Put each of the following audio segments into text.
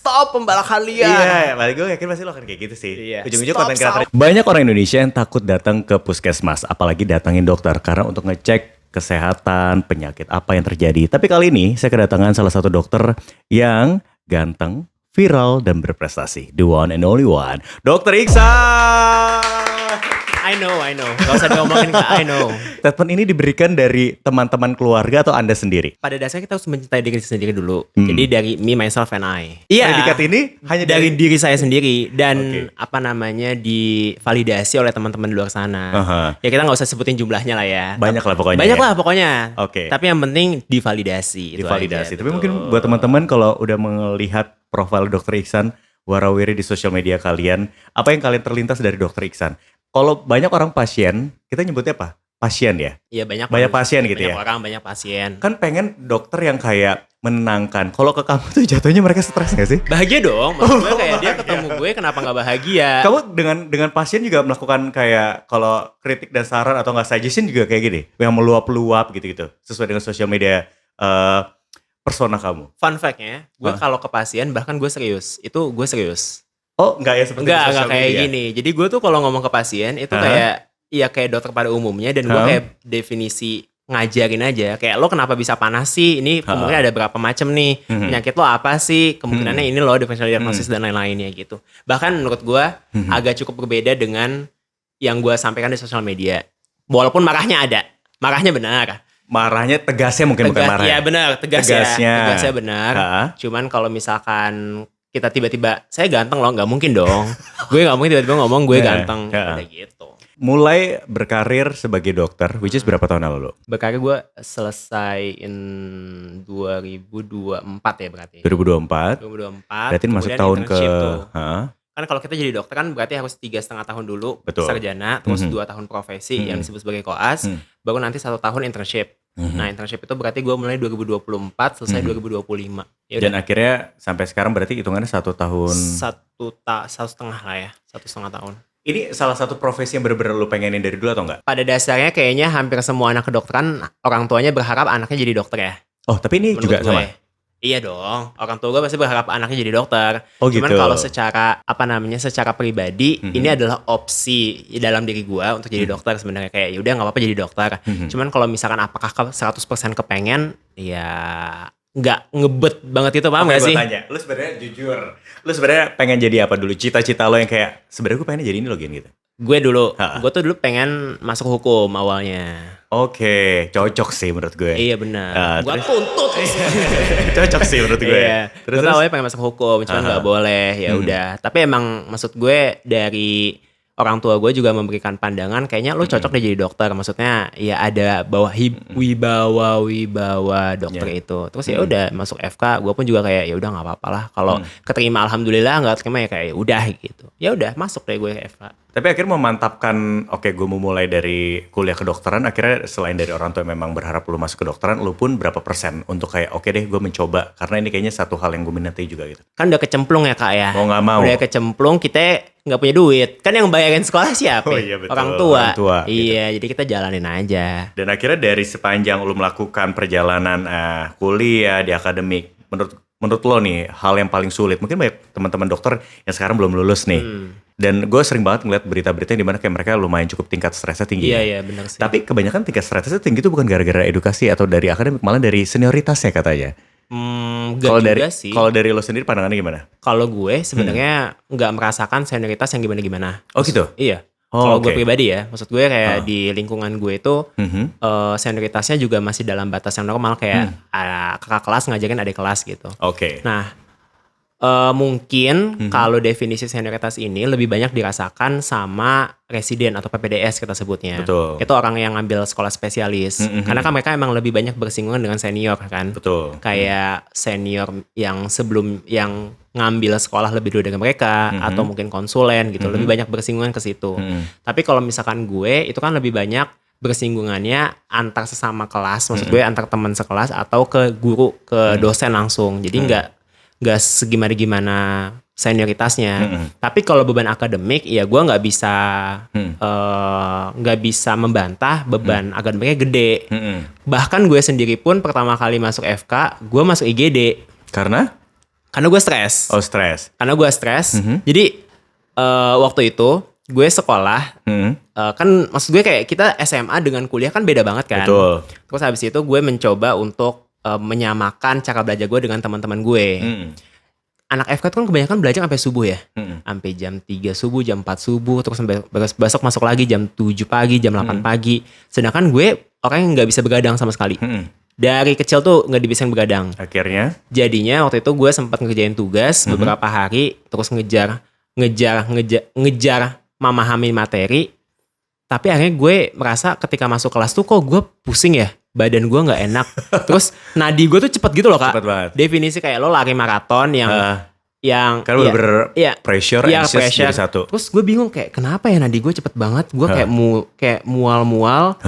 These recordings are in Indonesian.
stop pembala kalian. Iya, balik gue yakin pasti lo akan kayak gitu sih. Iya. Ujung-ujung Stop, konten kreator. Banyak orang Indonesia yang takut datang ke puskesmas, apalagi datangin dokter karena untuk ngecek kesehatan, penyakit apa yang terjadi. Tapi kali ini saya kedatangan salah satu dokter yang ganteng, viral, dan berprestasi. The one and only one, Dr. Iksan. I know. Gak usah diomongin Kak, I know. Statement ini diberikan dari teman-teman keluarga atau Anda sendiri? Pada dasarnya kita harus mencintai diri sendiri dulu. Jadi dari me, myself, and I. Iya. Predikat ini hanya dari diri saya sendiri dan divalidasi oleh teman-teman di luar sana. Ya kita nggak usah sebutin jumlahnya lah ya. Banyak lah pokoknya. Banyak lah pokoknya. Oke. Tapi yang penting divalidasi. Divalidasi. Tapi mungkin buat teman-teman kalau udah melihat profil Dr. Iksan warawiri di sosial media kalian, apa yang kalian terlintas dari Dr. Iksan? Kalau banyak orang pasien, kita nyebutnya apa? Pasien ya? Iya banyak pasien gitu ya? Banyak orang, banyak pasien. Kan pengen dokter yang kayak menenangkan. Kalau ke kamu tuh jatuhnya mereka stres gak sih? Bahagia dong. Maksud gue kayak dia ketemu gue kenapa gak bahagia? Kamu dengan pasien juga melakukan kayak kalau kritik dan saran atau gak suggestion juga kayak gini? Yang meluap-luap gitu-gitu. Sesuai dengan sosial media persona kamu. Fun fact-nya, gue kalau ke pasien bahkan gue serius. Itu gue serius. Oh enggak ya seperti enggak kayak gini. Jadi gue tuh kalau ngomong ke pasien itu kayak dokter pada umumnya dan gue kayak definisi ngajarin aja. Kayak lo kenapa bisa panas sih? Ini kemungkinan ada berapa macam nih. Penyakit lo apa sih? Kemungkinannya ini lo differential diagnosis dan lain-lainnya gitu. Bahkan menurut gue agak cukup berbeda dengan yang gue sampaikan di sosial media. Walaupun marahnya ada. Marahnya benar. Marahnya tegasnya mungkin bukan marah. Iya benar, tegasnya benar. Cuman kalau misalkan kita tiba-tiba, saya ganteng loh, nggak mungkin dong. Gue nggak mungkin tiba-tiba ngomong gue ganteng, udah gitu. Mulai berkarir sebagai dokter, which is berapa tahun lalu? Berkarir gue selesai in 2024 ya berarti. 2024. Berarti masuk tahun ke. Kan kalau kita jadi dokter kan berarti harus 3,5 tahun dulu sarjana, terus 2 tahun profesi yang disebut sebagai koas, baru nanti 1 tahun internship. Nah internship itu berarti gue mulai 2024 selesai 2025. Yaudah. Dan akhirnya sampai sekarang berarti hitungannya 1 tahun. 1,5 lah ya, 1,5 tahun. Ini salah satu profesi yang bener-bener lu pengenin dari dulu atau enggak? Pada dasarnya kayaknya hampir semua anak kedokteran orang tuanya berharap anaknya jadi dokter ya. Oh tapi ini menurut juga gue, sama? Iya dong, orang tua gue pasti berharap anaknya jadi dokter. Cuman gitu. kalau secara pribadi ini adalah opsi dalam diri gue untuk jadi dokter sebenarnya, kayak yaudah nggak apa-apa jadi dokter. Cuman kalau misalkan apakah 100% kepengen, ya nggak ngebet banget itu, paham nggak sih? Tanya, lu sebenarnya jujur, lu sebenarnya pengen jadi apa dulu? Cita-cita lo yang kayak sebenarnya gue pengen jadi ini loh gitu. Gue tuh dulu pengen masuk hukum awalnya. Oke, cocok sih menurut gue. Iya benar. Gue tuntut. Cocok sih menurut gue. Iya. Gue awalnya pengen masuk hukum, cuman nggak boleh. Ya udah. Tapi emang maksud gue dari orang tua gue juga memberikan pandangan, kayaknya lo cocok deh jadi dokter. Maksudnya ya ada wibawa dokter itu. Terus ya udah masuk FK. Gue pun juga kayak ya udah nggak apa-apa lah. Kalau keterima alhamdulillah, nggak terima ya kayak ya udah gitu. Ya udah masuk deh gue ke FK. Tapi akhirnya memantapkan, oke gue mau mulai dari kuliah kedokteran, akhirnya selain dari orang tua yang memang berharap lu masuk kedokteran, lu pun berapa persen untuk kayak oke deh gue mencoba, karena ini kayaknya satu hal yang gue minati juga gitu. Kan udah kecemplung ya Kak ya. Oh gak mau. Udah kecemplung, kita gak punya duit. Kan yang bayarin sekolah siapa? Oh iya betul. Orang tua Iya gitu. Jadi kita jalanin aja. Dan akhirnya dari sepanjang lu melakukan perjalanan kuliah di akademik, menurut lo nih hal yang paling sulit, mungkin banyak teman-teman dokter yang sekarang belum lulus nih. Dan gue sering banget ngeliat berita-berita di mana kayak mereka lumayan cukup tingkat stresnya tinggi. Iya benar sih. Tapi kebanyakan tingkat stresnya tinggi itu bukan gara-gara edukasi atau dari akademik, malah dari senioritasnya katanya. Kalau dari lo sendiri pandangannya gimana? Kalau gue sebenarnya nggak merasakan senioritas yang gimana-gimana. Oh gitu? Iya. Kalau gue pribadi ya, maksud gue kayak di lingkungan gue itu senioritasnya juga masih dalam batas yang normal, kayak kakak kelas ngajarin adik kelas gitu. Oke. Nah mungkin kalau definisi senioritas ini lebih banyak dirasakan sama residen atau PPDS kita sebutnya. Betul. Itu orang yang ngambil sekolah spesialis. Karena kan mereka emang lebih banyak bersinggungan dengan senior kan. Betul. Kayak senior yang sebelum ngambil sekolah lebih dulu dari mereka atau mungkin konsulen gitu, lebih banyak bersinggungan ke situ. Tapi kalau misalkan gue itu kan lebih banyak bersinggungannya antar sesama kelas, maksud gue antar teman sekelas atau ke guru, ke dosen langsung. Jadi nggak segimana senioritasnya. Tapi kalau beban akademik ya gue nggak bisa membantah beban akademiknya gede. Bahkan gue sendiri pun pertama kali masuk FK gue masuk IGD. Karena Karena gue stres. Oh, stres. Karena gue stres. Jadi waktu itu gue sekolah. Kan maksud gue kayak kita SMA dengan kuliah kan beda banget kan. Betul. Terus habis itu gue mencoba untuk menyamakan cara belajar gue dengan teman-teman gue. Anak FK itu kan kebanyakan belajar sampai subuh ya. Sampai jam 3 subuh, jam 4 subuh. Terus sampai besok masuk lagi jam 7 pagi, jam 8 pagi. Sedangkan gue orang yang gak bisa begadang sama sekali. Dari kecil tuh gak dibisain begadang. Akhirnya? Jadinya waktu itu gue sempat ngerjain tugas beberapa hari. Terus ngejar memahami materi. Tapi akhirnya gue merasa ketika masuk kelas tuh kok gue pusing ya. Badan gue gak enak. Terus nadi gue tuh cepet gitu loh Kak. Cepet banget. Definisi kayak lo lari maraton yang kan pressure, anxious jadi satu. Terus gue bingung kayak kenapa ya nadi gue cepet banget. Gue kayak mual-mual.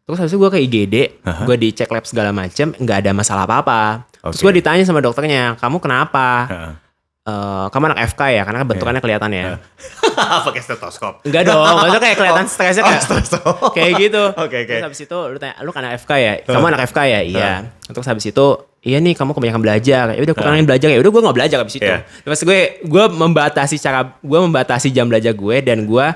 Terus habis itu gue ke IGD. Gue dicek lab segala macem. Gak ada masalah apa-apa. Terus gue ditanya sama dokternya, kamu kenapa? Kamu anak FK ya? Karena bentukannya kelihatan ya. Pakai stetoskop. Enggak dong, maksudnya kayak kelihatan stresnya kayak gitu. Oke. Terus habis itu lu tanya, lu kan anak FK ya? Kamu anak FK ya? Iya. Terus habis itu, iya nih kamu kebanyakan belajar. Ya udah kurangin belajar ya. Udah gue nggak belajar habis itu. Terus gue membatasi jam belajar gue dan gue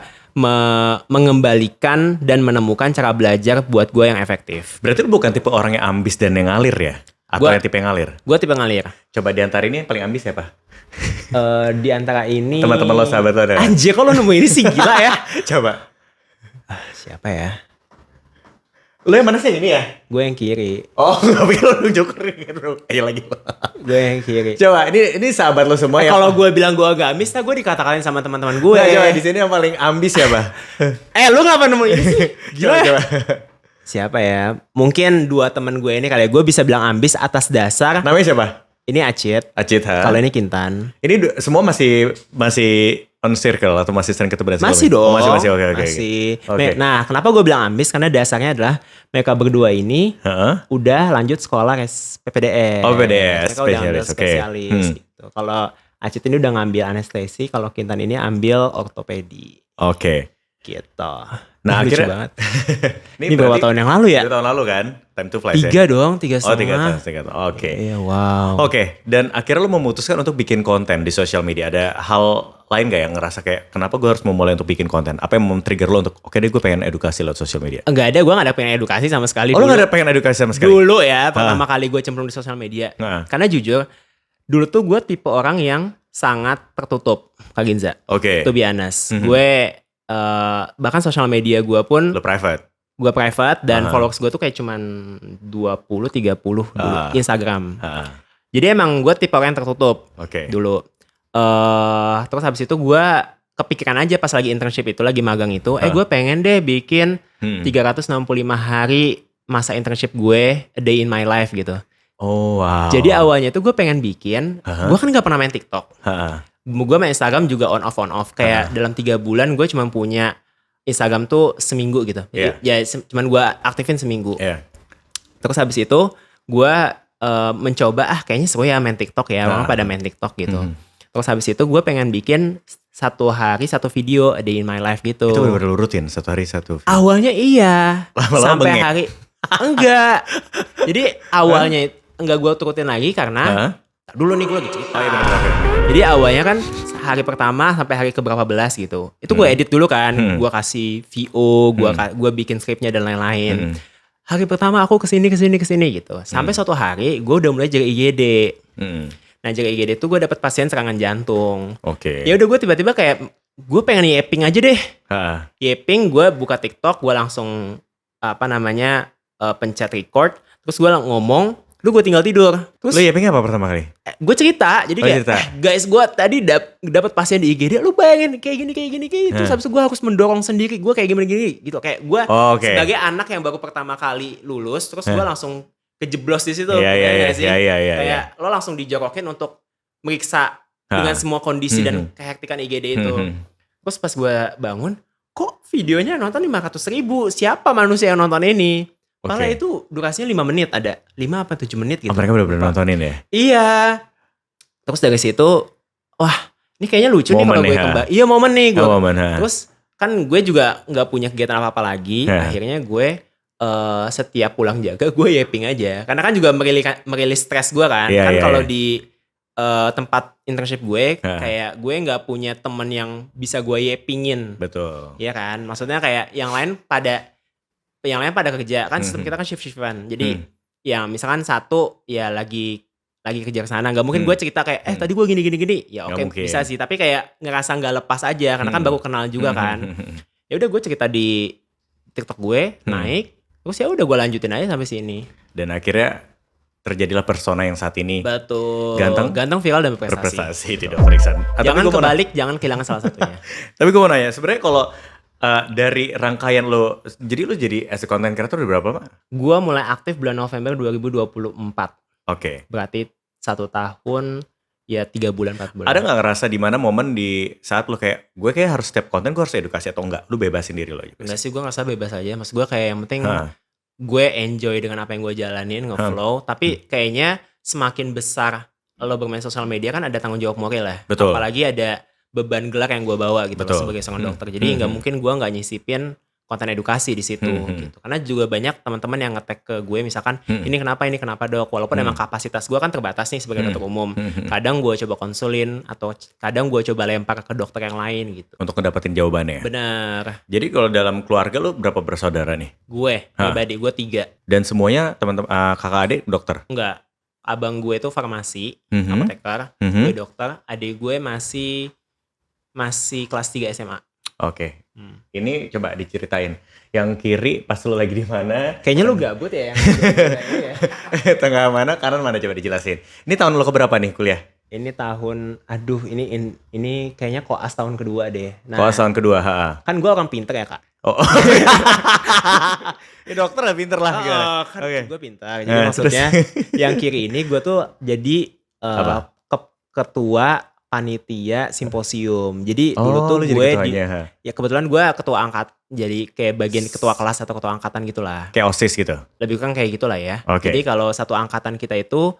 mengembalikan dan menemukan cara belajar buat gue yang efektif. Berarti lu bukan tipe orang yang ambis dan yang ngalir ya? Atau yang tipe yang ngalir? Gue tipe ngalir. Coba di antara ini yang paling ambis siapa? Di antara ini teman-teman lo, sahabat lo ada. Anjir kok lo nemu ini sih gila ya. Coba. Siapa ya? Lo yang mana sih ini ya? Gue yang kiri. Oh, gak pikir lo nunjuk ayo lagi lo. Gue yang kiri. Coba ini sahabat lo semua ya. Kalau gue bilang gue agak ambis, gue dikatakan sama teman-teman gue. Nah, coba di sini yang paling ambis ya, Bah? Lo ngapa nemu ini sih? Gila. Coba. Siapa ya? Mungkin 2 teman gue ini kali ya. Gue bisa bilang ambis atas dasar. Namanya siapa? Ini Acit. Ha. Kalau ini Kintan. Ini semua masih on circle atau masih sering ketemu dan Masih dong. Masih oke. Masih. Okay. Nah, kenapa gue bilang ambis? Karena dasarnya adalah mereka berdua ini udah lanjut sekolah PPDS. Oh, PPDS. Mereka udah ambil spesialis gitu. Kalau Acit ini udah ngambil anestesi, kalau Kintan ini ambil ortopedi. Oke. Gitu. Nah, akhirnya banget. Ini berapa tahun yang lalu ya? 2 tahun lalu kan? Time to fly. 3 dong, 3 setengah. Oh, 3 tahun. Oke. Iya, wow. Oke, dan akhirnya lo memutuskan untuk bikin konten di sosial media. Ada hal lain gak yang ngerasa kayak kenapa gue harus memulai untuk bikin konten? Apa yang men-trigger lo untuk oke deh gue pengen edukasi lewat sosial media? Enggak ada, gue gak ada pengen edukasi sama sekali. Oh, lo gak ada pengen edukasi sama sekali? Dulu ya, pertama kali gue cemplung di sosial media. Karena jujur, dulu tuh gue tipe orang yang sangat tertutup, Kak Ginza. Oke. To be honest. Gue bahkan sosial media gue pun lo private. Gue private dan followers gue tuh kayak cuman 20-30 dulu Instagram. Jadi emang gue tipe orang yang tertutup dulu. Terus habis itu gue kepikiran aja pas lagi internship itu, lagi magang itu, gue pengen deh bikin 365 hari masa internship gue, a day in my life gitu. Oh wow. Jadi awalnya tuh gue pengen bikin, gue kan gak pernah main TikTok. Gue main Instagram juga on off. Kayak dalam 3 bulan gue cuma punya Instagram tuh seminggu gitu. Ya cuman gue aktifin seminggu. Terus habis itu gue mencoba kayaknya seru ya main TikTok ya. Orang pada main TikTok gitu. Terus habis itu gue pengen bikin 1 hari 1 video a day in my life gitu. Itu bener-bener rutin 1 hari 1 video? Awalnya iya. Lama-lama sampai bengek. hari enggak. Jadi awalnya enggak gue turutin lagi karena dulu nih gue lagi cerita. Jadi awalnya kan hari pertama sampai hari keberapa belas gitu. Itu gue edit dulu kan. Gue kasih VO, gue bikin skripnya dan lain-lain. Hari pertama aku kesini gitu. Sampai suatu hari gue udah mulai jaga IGD. Nah jaga IGD tuh gue dapet pasien serangan jantung. Ya udah gue tiba-tiba kayak gue pengen yaping aja deh. Yaping, gue buka TikTok, gue langsung pencet record. Terus gue ngomong. Lu gue tinggal tidur. Terus lu yaping apa pertama kali? Gue cerita. Jadi kayak guys gue tadi dapat pasien di IGD. Lu bayangin kayak gini. Terus habis itu gue harus mendorong sendiri. Gue kayak gini gitu. Kayak gue sebagai anak yang baru pertama kali lulus. Terus gue langsung kejeblos di situ. Iya. Kayak lo langsung dijorokin untuk meriksa dengan semua kondisi dan kehektikan IGD itu. Terus pas gue bangun, kok videonya nonton 500.000? Siapa manusia yang nonton ini? Malah itu durasinya 5 menit ada. 5 apa 7 menit gitu. Mereka bener-bener nontonin ya? Iya. Terus dari situ, wah ini kayaknya lucu nih kalau gue kembali. Iya momen nih gue. Terus kan gue juga gak punya kegiatan apa-apa lagi. Akhirnya gue setiap pulang jaga gue yaping aja. Karena kan juga merilis stres gue kan. Kan kalau di tempat internship gue, kayak gue nggak punya temen yang bisa gue yepingin. Betul. Iya kan, maksudnya kayak yang lain pada kerja kan, sistem kita kan shift-shiftan. Jadi yang misalkan satu ya lagi kerja ke sana, nggak mungkin gue cerita kayak tadi gue gini. Ya oke, bisa sih, tapi kayak ngerasa nggak lepas aja karena kan baru kenal juga kan. Ya udah gue cerita di TikTok gue naik, terus ya udah gue lanjutin aja sampai sini. Dan akhirnya terjadilah persona yang saat ini. Betul. Ganteng, viral dan berprestasi. Berprestasi, tidak periksaan. Jangan kebalik, jangan kehilangan salah satunya. Tapi gue mau nanya, sebenarnya kalau dari rangkaian lo, jadi lo jadi as a content creator udah berapa lama? Gue mulai aktif bulan November 2024. Oke. Berarti 1 tahun, ya 3 bulan, 4 bulan. Ada gak ngerasa di mana momen di saat lo kayak, gue kayak harus setiap konten gue harus edukasi atau enggak? Lo bebasin diri lo gitu? Enggak sih, gue ngerasa bebas aja. Maksud gue kayak yang penting gue enjoy dengan apa yang gue jalanin, nge-flow. Tapi kayaknya semakin besar lo bermain sosial media kan ada tanggung jawab moral lah. Betul. Apalagi ada beban gelar yang gue bawa gitu sebagai seorang dokter. Jadi nggak mungkin gue nggak nyisipin konten edukasi di situ gitu. Karena juga banyak teman-teman yang nge-tag ke gue misalkan ini kenapa dok. Walaupun emang kapasitas gue kan terbatas nih sebagai dokter umum. Kadang gue coba konsulin atau kadang gue coba lempar ke dokter yang lain gitu. Untuk ngedapetin jawabannya. Benar. Jadi kalau dalam keluarga lo berapa bersaudara nih? Gue pribadi gue 3. Dan semuanya teman-teman kakak adik dokter? Enggak. Abang gue itu farmasi, apoteker. Gue dokter. Adik gue masih kelas 3 SMA. Oke. Ini coba diceritain. Yang kiri pas lu lagi di mana? Kayaknya lu gabut ya yang ya. Tengah mana, kanan mana, coba dijelasin. Ini tahun lu keberapa nih kuliah? Ini tahun, ini kayaknya koas tahun kedua deh. Nah, koas tahun kedua, kan gue orang pinter ya kak. Oh. Ya dokter lah pinter lah. Kan gue pintar. Jadi maksudnya yang kiri ini gue tuh jadi ketua panitia simposium. Jadi dulu tuh gue ya kebetulan gue ketua angkat, jadi kayak bagian ketua kelas atau ketua angkatan gitulah. Kayak OSIS gitu. Lebih kan kayak gitulah ya. Okay. Jadi kalau satu angkatan kita itu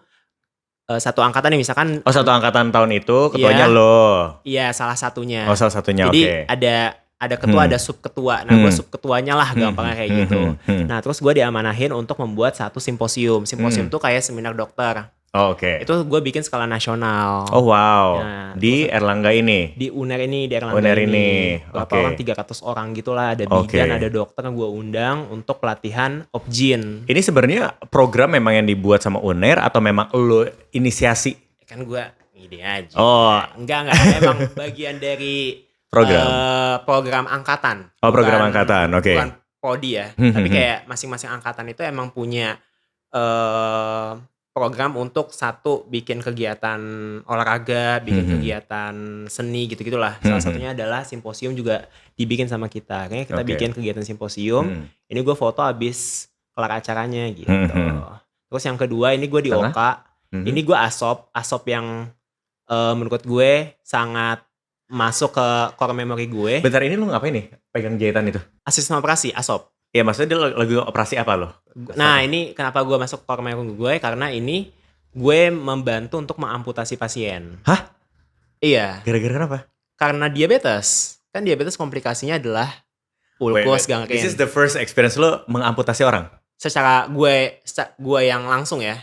satu angkatan nih misalkan. Oh satu angkatan tahun itu ketuanya lo. Iya salah satunya. Oh salah satunya. Jadi ada ketua, ada subketua. Nah gue subketuanya lah gampangnya kayak gitu. Nah terus gue diamanahin untuk membuat satu simposium. Simposium tuh kayak seminar dokter. Oh, oke. Itu gue bikin skala nasional. Oh wow. Nah, di Erlangga ini. Di UNER ini, di Erlangga ini. Berapa orang, 300 orang gitulah, ada bidan, ada dokter yang gue undang untuk pelatihan Opjin. Ini sebenarnya program memang yang dibuat sama UNER atau memang lo inisiasi? Kan gue ide aja. Oh. Enggak, emang bagian dari program angkatan. Oh, program angkatan. Oke. Bukan prodi ya. Tapi kayak masing-masing angkatan itu emang punya program untuk satu bikin kegiatan olahraga, bikin kegiatan seni gitu-gitulah. Salah satunya adalah simposium juga dibikin sama kita. Kayaknya kita bikin kegiatan simposium. Ini gue foto abis kelar acaranya gitu. Terus yang kedua ini gue di Oka. Ini gue asop yang menurut gue sangat masuk ke core memory gue. Bentar, ini lu ngapain nih pegang jahitan itu? Asisten operasi, asop. Ya maksudnya dia lagi operasi apa loh? Nah ini kenapa gue masuk core memory gue, karena ini gue membantu untuk mengamputasi pasien. Hah? Iya. Gara-gara kenapa? Karena diabetes. Kan diabetes komplikasinya adalah ulkus gangren. This is the first experience lo mengamputasi orang? Secara gue yang langsung ya.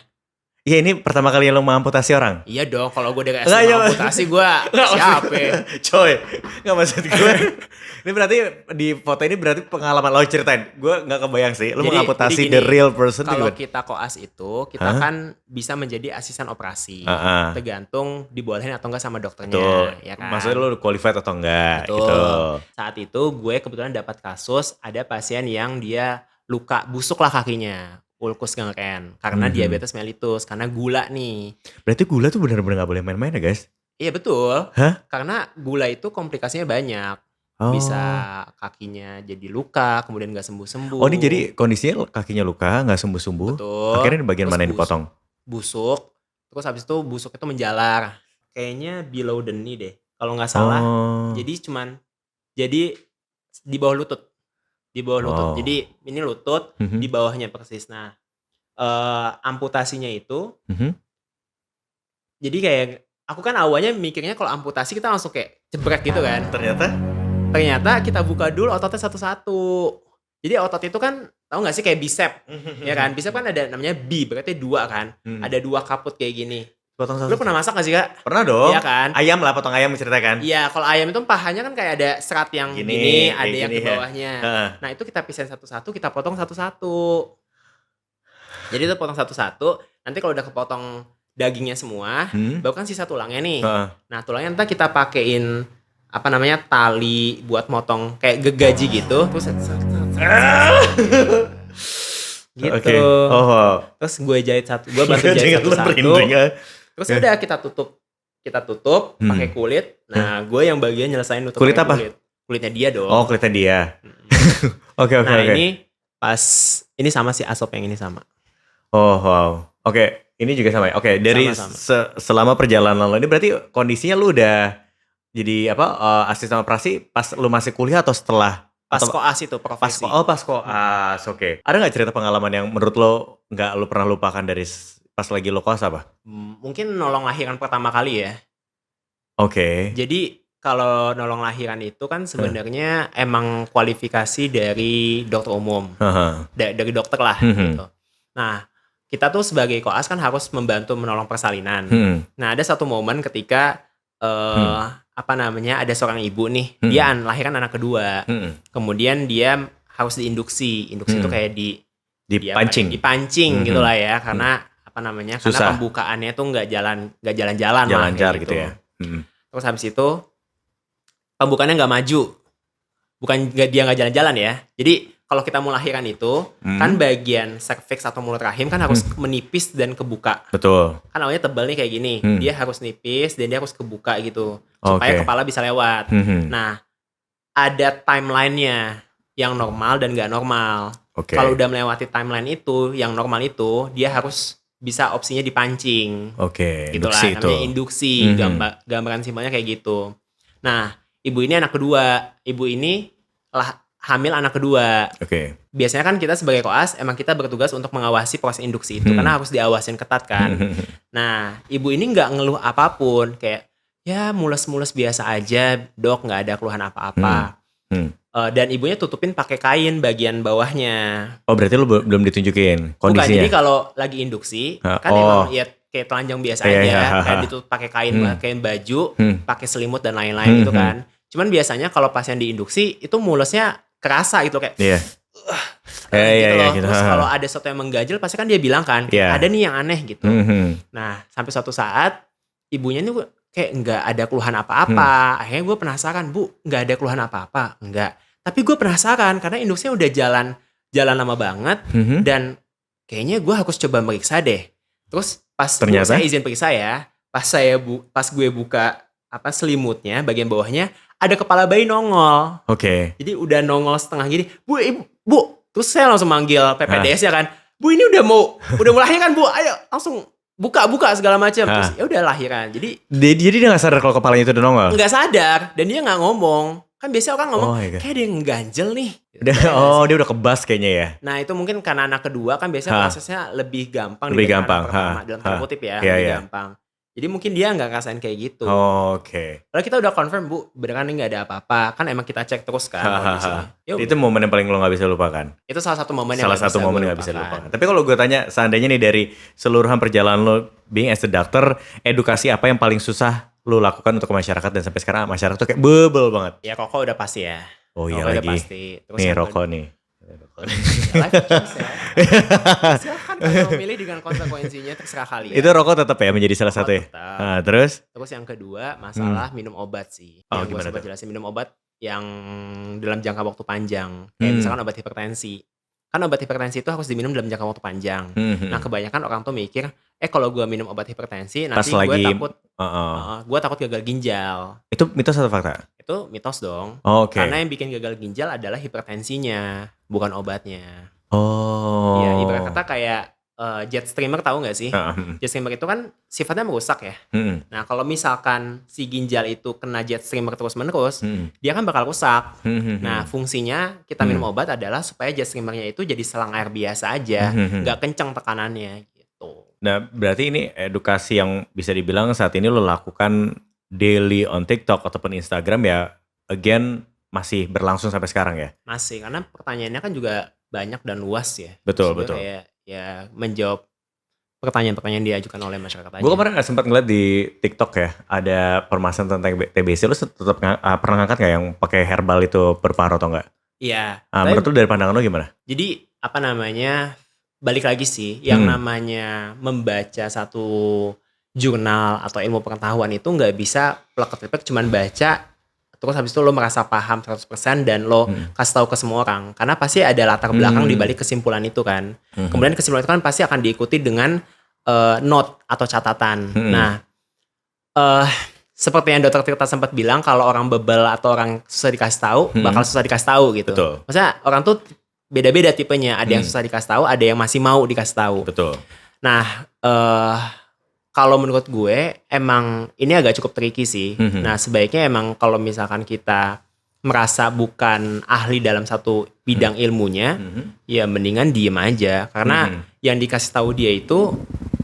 Iya, ini pertama kali lo mengamputasi orang? Iya dong, kalau gue udah kasih mengamputasi gue siapa? Coy, gak maksud gue. Ini berarti di foto ini berarti pengalaman lo ceritain. Gue gak kebayang sih, lo mengamputasi the real person. Kalau kita koas itu, kita kan bisa menjadi asisten operasi. Tergantung dibolehin atau enggak sama dokternya. Betul. Ya kan? Maksudnya lo qualified atau enggak? Betul. Gitu. Saat itu gue kebetulan dapat kasus, ada pasien yang dia luka, busuk lah kakinya. Ulkus gangren karena diabetes mellitus, karena gula nih. Berarti gula tuh benar-benar gak boleh main-main ya guys? Iya betul. Hah? Karena gula itu komplikasinya banyak. Bisa kakinya jadi luka, kemudian gak sembuh-sembuh. Oh ini jadi kondisinya kakinya luka, gak sembuh-sembuh. Betul. Akhirnya di bagian terus mana yang dipotong? Busuk. Terus habis itu busuk itu menjalar. Kayaknya below the knee deh. Kalau gak salah. Jadi di bawah lutut. Di bawah lutut. Jadi ini lutut, di bawahnya persis. Nah, amputasinya itu, jadi kayak, aku kan awalnya mikirnya kalau amputasi kita langsung kayak jebrek gitu kan. Ternyata kita buka dulu ototnya satu-satu. Jadi otot itu kan, tahu gak sih kayak bicep, ya kan? Bicep kan ada namanya B, berarti 2 kan. Ada 2 kaput kayak gini. Potong Lu pernah masak gak sih Kak? Pernah dong. Iya kan? Ayam lah, potong ayam ceritakan. Iya, kalau ayam itu pahanya kan kayak ada serat yang gini ada yang gini di bawahnya. Nah itu kita pisahin satu-satu, kita potong satu-satu. Jadi itu potong satu-satu, nanti kalau udah kepotong dagingnya semua, baru kan sisa tulangnya nih. Nah tulangnya ntar kita pakein tali buat motong kayak gegaji gitu, terus gitu. Okay. Terus gue bantu jahit satu-satu. Terus udah kita tutup pakai kulit. Nah gue yang bagian nyelesain nutup kulit apa? Kulitnya dia dong. Oh kulitnya dia. Oke. Ini sama si asop yang ini sama. Oh wow. Oke, ini juga sama ya. Oke, dari selama perjalanan lo ini berarti kondisinya lu udah jadi asisten operasi pas lu masih kuliah atau setelah? Pas koas itu profesi. Pas koas. Oke. Ada nggak cerita pengalaman yang menurut lo nggak lu pernah lupakan dari pas lagi lo koas apa? Mungkin nolong lahiran pertama kali ya. Oke. Jadi kalau nolong lahiran itu kan sebenarnya emang kualifikasi dari dokter umum, dari dokter lah gitu. Nah kita tuh sebagai koas kan harus membantu menolong persalinan. Nah ada satu momen ketika ada seorang ibu nih, dia lahiran anak kedua, kemudian dia harus diinduksi. Induksi itu kayak dipancing gitulah ya, karena karena pembukaannya tuh nggak jalan-jalan lancar gitu ya. Terus habis itu pembukaannya nggak maju, dia nggak jalan-jalan ya. Jadi kalau kita mau lahiran itu kan bagian cervix atau mulut rahim kan harus menipis dan kebuka. Betul. Kan awalnya tebal nih kayak gini, dia harus nipis dan dia harus kebuka gitu supaya kepala bisa lewat. Nah ada timelinenya yang normal dan nggak normal. Kalau udah melewati timeline itu, yang normal itu dia harus bisa opsinya dipancing. Gitulah namanya induksi. Gambaran simpelnya kayak gitu. Nah ibu ini anak kedua, ibu ini hamil anak kedua. Biasanya kan kita sebagai koas emang kita bertugas untuk mengawasi proses induksi itu karena harus diawasin ketat kan. Nah ibu ini nggak ngeluh apapun, kayak ya mules-mules biasa aja dok, nggak ada keluhan apa-apa. Dan ibunya tutupin pakai kain bagian bawahnya. Oh berarti lu belum ditunjukin kondisinya? Bukan, jadi kalau lagi induksi kan emang ya kayak telanjang biasa aja, kayak ditutup pakai kain baju, pakai selimut dan lain-lain gitu kan. Cuman biasanya kalau pasien diinduksi itu mulesnya kerasa gitu kayak Terus kalau ada sesuatu yang mengganjal pasti kan dia bilang kan ada nih yang aneh gitu. Nah sampai suatu saat ibunya nih kayak nggak ada keluhan apa-apa. Akhirnya gue penasaran, bu nggak ada keluhan apa-apa? Enggak. Tapi gue penasaran karena induksinya udah jalan lama banget dan kayaknya gue harus coba meriksa deh. Terus pas saya izin periksa ya, pas gue buka selimutnya bagian bawahnya ada kepala bayi nongol. Jadi udah nongol setengah gini. Bu. Terus saya langsung manggil PPDS ya kan. Bu ini udah mau lahiran bu. Ayo langsung buka segala macam. Terus ya udah lahiran. Jadi dia nggak sadar kalau kepalanya itu udah nongol. Nggak sadar dan dia nggak ngomong. Kan biasanya orang ngomong kayak dia ngeganjel nih. Dia udah kebas kayaknya ya. Nah itu mungkin karena anak kedua kan biasanya prosesnya lebih gampang. Dalam tanda kutip ya. Lebih gampang. Jadi mungkin dia nggak ngerasain kayak gitu. Kalau kita udah confirm bu, beneran nggak ada apa-apa. Kan emang kita cek terus kan. Itu momen yang paling lo nggak bisa lupakan. Itu salah satu momen yang nggak bisa lupakan. Tapi kalau gue tanya, seandainya nih dari seluruhan perjalanan lo being as a doctor, edukasi apa yang paling susah lo lakukan untuk masyarakat dan sampai sekarang masyarakat tuh kayak bebel banget? Ya rokok udah pasti ya. Oh iya lagi. Udah pasti. Terus nih rokok nih. Silahkan kalau milih dengan konsekuensinya terserah kalian. Itu rokok tetap ya menjadi salah satu ya. Terus yang kedua masalah minum obat sih. Yang gue sempat jelasin, minum obat yang dalam jangka waktu panjang. Kayak misalkan obat hipertensi. Kan obat hipertensi itu harus diminum dalam jangka waktu panjang. Nah kebanyakan orang tuh mikir, kalau gue minum obat hipertensi nanti gue takut gagal ginjal. Itu mitos atau fakta? Itu mitos dong. Karena yang bikin gagal ginjal adalah hipertensinya, bukan obatnya. Ya ibarat kata kayak jet streamer, tahu nggak sih? Jet streamer itu kan sifatnya merusak ya. Nah kalau misalkan si ginjal itu kena jet streamer terus menerus, dia kan bakal rusak. Nah fungsinya kita minum obat adalah supaya jet streamernya itu jadi selang air biasa aja, nggak kencang tekanannya gitu. Nah berarti ini edukasi yang bisa dibilang saat ini lo lakukan daily on TikTok ataupun Instagram ya, again masih berlangsung sampai sekarang ya? Masih, karena pertanyaannya kan juga banyak dan luas ya. Betul. Kayak ya menjawab pertanyaan-pertanyaan diajukan oleh masyarakat aja. Gue kemarin sempat ngeliat di TikTok ya, ada permasalahan tentang TBC. Lu tetap pernah ngangkat nggak yang pakai herbal itu berpengaruh atau enggak? Iya. Menurut lu dari pandangan lu gimana? Jadi apa namanya, balik lagi sih, yang namanya membaca satu jurnal atau ilmu pengetahuan itu nggak bisa plek-plek cuman baca terus habis itu lo merasa paham 100% dan lo kasih tahu ke semua orang, karena pasti ada latar belakang di balik kesimpulan itu kan. Kemudian kesimpulan itu kan pasti akan diikuti dengan note atau catatan. Nah, seperti yang Dokter Tirta sempat bilang, kalau orang bebel atau orang susah dikasih tahu bakal susah dikasih tahu gitu. Betul. Maksudnya orang tuh beda-beda tipenya, ada yang susah dikasih tahu, ada yang masih mau dikasih tahu. Betul. Nah, kalau menurut gue emang ini agak cukup tricky sih. Nah, sebaiknya emang kalau misalkan kita merasa bukan ahli dalam satu bidang ilmunya, ya mendingan diem aja. Karena yang dikasih tahu dia itu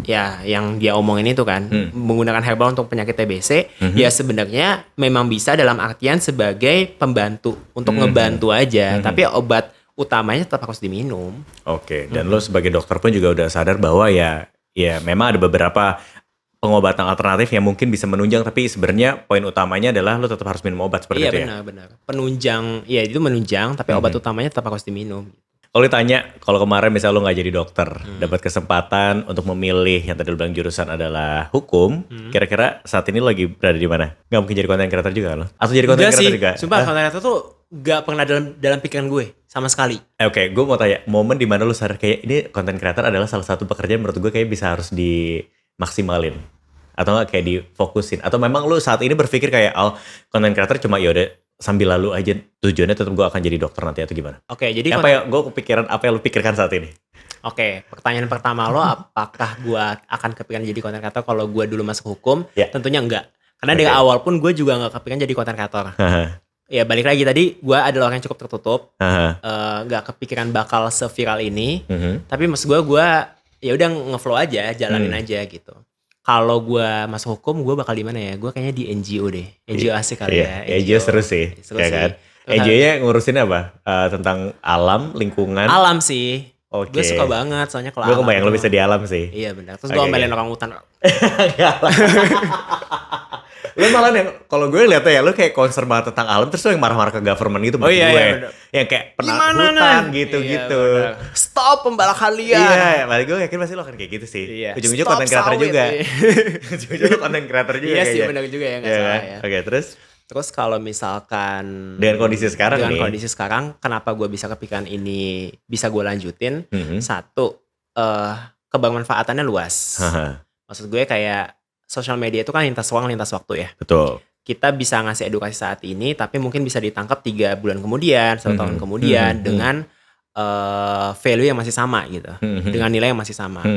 ya yang dia omongin itu kan, menggunakan herbal untuk penyakit TBC, ya sebenarnya memang bisa dalam artian sebagai pembantu untuk ngebantu aja. Tapi obat utamanya tetap harus diminum. Oke, dan lo sebagai dokter pun juga udah sadar bahwa ya memang ada beberapa pengobatan alternatif yang mungkin bisa menunjang, tapi sebenarnya poin utamanya adalah lo tetap harus minum obat seperti itu ya? Iya benar. Penunjang, ya itu menunjang, tapi obat utamanya tetap harus diminum. Kalau ditanya, kalau kemarin misalnya lo gak jadi dokter, dapat kesempatan untuk memilih yang tadi lo bilang jurusan adalah hukum, kira-kira saat ini lo lagi berada di mana? Gak mungkin jadi content creator juga lo? Atau jadi content creator juga? Sumpah content creator tuh gak pernah dalam pikiran gue sama sekali. Oke, gue mau tanya, momen dimana lo sadar kayak ini content creator adalah salah satu pekerjaan menurut gue kayak bisa harus dimaksimalin atau nggak kayak difokusin, atau memang lu saat ini berpikir kayak content creator cuma yaudah sambil lalu aja, tujuannya tetap gue akan jadi dokter nanti atau gimana? Oke, jadi apa yang gue kepikiran, apa yang lu pikirkan saat ini? Oke, pertanyaan pertama lo, apakah gue akan kepikiran jadi content creator kalau gue dulu masuk hukum? Tentunya enggak, karena dari awal pun gue juga nggak kepikiran jadi content creator. Ya balik lagi tadi, gue adalah orang yang cukup tertutup, nggak kepikiran bakal seviral ini. Tapi maksud gue ya udah ngeflow aja, jalanin aja gitu. Kalau gue masuk hukum, gue bakal di mana ya? Gue kayaknya di NGO deh. NGO asik kali ya. NGO seru sih. Seru sih. Kan? NGO-nya ngurusin apa? Tentang alam, lingkungan? Alam sih. Oke. Gue suka banget soalnya kalau gue kebayang lo bisa di alam sih. Iya benar. Terus gue omelin orang hutan. Lu malah yang kalau gue liatnya ya lu kayak concern banget tentang alam, terus lu yang marah-marah ke government gitu gue. Iya, yang kayak hutan gitu-gitu. Stop pembalakan liar. Iya, malah gue yakin pasti lo akan kayak gitu sih. Iya. Ujung-ujung konten kreator juga. Ujung-ujung konten kreator juga. Iya sih benar juga ya, nggak salah ya. Oke, terus kalau misalkan dengan kondisi sekarang kenapa gue bisa kepikiran ini bisa gue lanjutin? Satu, kebermanfaatannya luas. Maksud gue kayak sosial media itu kan lintas ruang, lintas waktu ya. Betul. Kita bisa ngasih edukasi saat ini, tapi mungkin bisa ditangkap 3 bulan kemudian, 1 tahun kemudian dengan value yang masih sama gitu, dengan nilai yang masih sama.